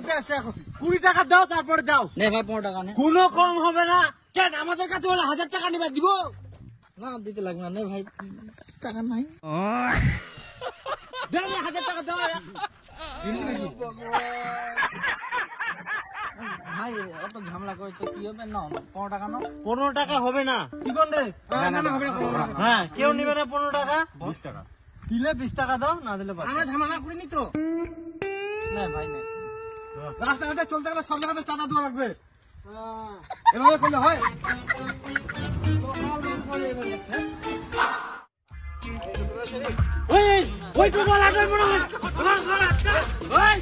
করতে আসছে এখন। 20 টাকা দাও তারপরে যাও। নে ভাই 15 টাকা নে। কোনো কম হবে না। কেন আমাদের কাছে বলে 1000 টাকা নিবা দিব? না দিতে লাগবে না। নে ভাই টাকা নাই। দাও 1000 টাকা দাও। ভাই এত ঝামেলা করে তো কি হবে না 15 টাকা না। 15 টাকা হবে না। কি কোন রে? না না হবে না। হ্যাঁ কেউ নিবে না 15 টাকা? 20 টাকা। দিলে 20 টাকা দাও, না দিলে বাদ। আমরা ঝামেলা করিনি তো। না ভাই না। রাস্তাঘাটে চলতে গেলে সব জায়গাতে চাঁদা দেওয়া লাগবে। এভাবে করলে হয়? ওই ওই তো বলা যাবে না। ওই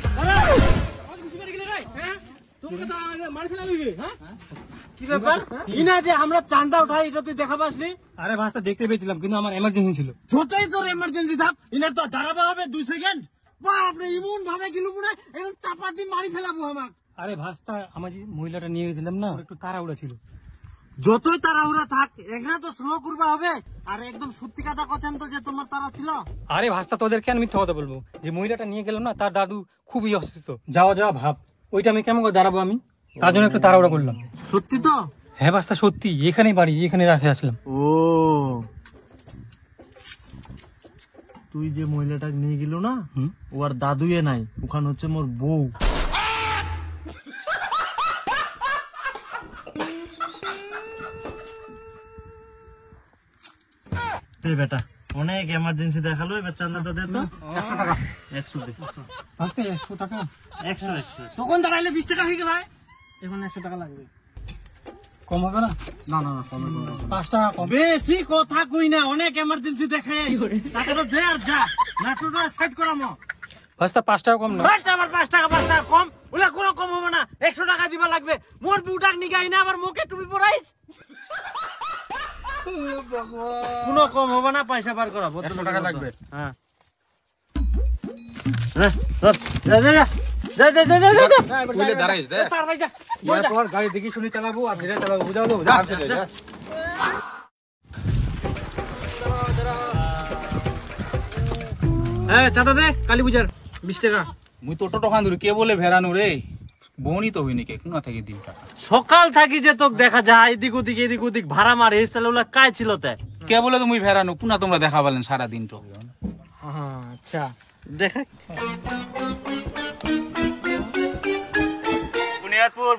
কি ব্যাপার? ইনা যে আমরা চাঁদা উঠাই এটা তুই দেখা পাসনি? আরে ভাস্তা দেখতে পেয়েছিলাম কিন্তু আমার এমার্জেন্সি ছিল। যতই তোর এমার্জেন্সি থাক ইনা তো দাঁড়াবে হবে 2 সেকেন্ড। বাপরে ইমন ভাবে গেল পুরো একদম চাপা দিয়ে মারি ফেলাবো আমাক। আরে ভাস্তা আমার যে মহিলাটা নিয়ে গেছিলাম না একটু তাড়াহুড়া ছিল। যতই তাড়াহুড়া থাক এখানে তো স্লো করবা হবে। আর একদম সত্যি কথা কথা তো যে তোমার তারা ছিল। আরে ভাস্তা তোদেরকে আমি মিথ্যা কথা বলবো? যে মহিলাটা নিয়ে গেলাম না তার দাদু খুবই অসুস্থ। যাওয়া যাওয়া ভাব ওইটা আমি কেমন করে দাঁড়াবো আমি? তার জন্য একটু তাড়াহুড়া করলাম। সত্যি তো? হ্যাঁ ভাস্তা সত্যি, এখানেই বাড়ি, এখানে রাখে আসলাম। ও তুই যে মহিলাটা নিয়ে গেল না ও আর দাদুয়ে নাই, ওখানে হচ্ছে মোর বউ। বেটা অনেক এমার্জেন্সি দেখালো, এবার চান্দাটা দে তো। 100 টাকা। 100 দে। ভাস্তা 100 টাকা? 100 তখন দাঁড়াইলে 20 টাকা হয়ে গেল। এখন 100 টাকা লাগবে। কম হবে না? না না না কমে 5 টাকা কম। বেশি কথা কই না, অনেক এমার্জেন্সি দেখে টাকাটা দে আর যা, না তোটা সাইড করামো। ভাস্তা 5 টাকা কম না? আবার 5 টাকা কম, ওলা কোনো কম হবে না। 100 টাকা দিবা লাগবে। মোর বুটাক নিগাই না আবার মুখে টুপি পরাইস। কোনো কম হবে না, পয়সা বার করা। 100 টাকা লাগবে। হ্যাঁ যা যা যা যা যা যা যা যা। বলে দাঁড়াইস দে। তাড়াতাড়ি যা। এরপর গাড়ি দেখি শুনি চালাবো আর ধীরে চালাবো, বুঝাবো। যা যা। হ্যাঁ চাঁদা দে কালী পূজার 20 টাকা। মুই তো টোটো খান ধরি কে বলে ভেড়ানো রে বউনি তো হইনি কে কোনা থেকে দিন টাকা সকাল থাকি যে তোকে দেখা যায় এদিক ওদিক ভাড়া মারে, এই সালে ওলা কাজ ছিল তে কে বলে তুমি ভেড়ানো কোনা তোমরা দেখা পালেন সারা দিন তো আচ্ছা দেখা।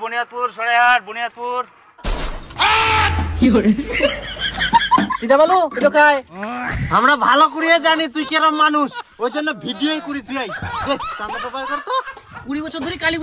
বুনিয়াদপুর সরেহাট বুনিয়াদপুর। চিন্তা ভালো এটা খায়। আমরা ভালো করিয়ে জানি তুই কিরম মানুষ, ওই জন্য ভিডিওই করিস। 20 বছর ধরে কালী